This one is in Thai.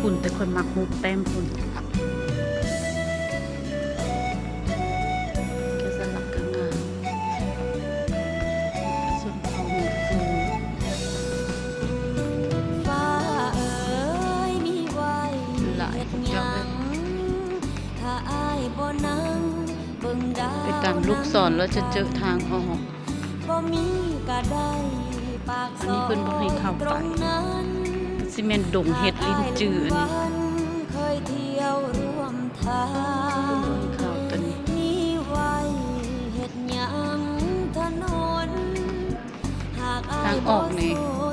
ฝุ่นแต่คนมักหุบแต้มฝุ่นแกสลักกงามส่วนเขาหมดฟู ฟ้าเอ๋ยมีไว้ หลาย เฮ็ด พวก ห เจ้า ยั เลย งถ้าอายบ่นั่งเบิ่งดาว ไปตามลูกศรแล้วจะเจอทางออก บ่มีก็ได้ปาก อันนี้เพิ่นบ่ให้เข้าไป ตรงนั้น ซีเมนต์ดงเห็ดลิ้นจืออันนี้ เคยเที่ยวร่วมทา เพิ่น ง บ่ให้เข้าตัวนี้ มีไว้เฮ็ดหยังถนนหากอาย ทางออกนี่ บ่สู้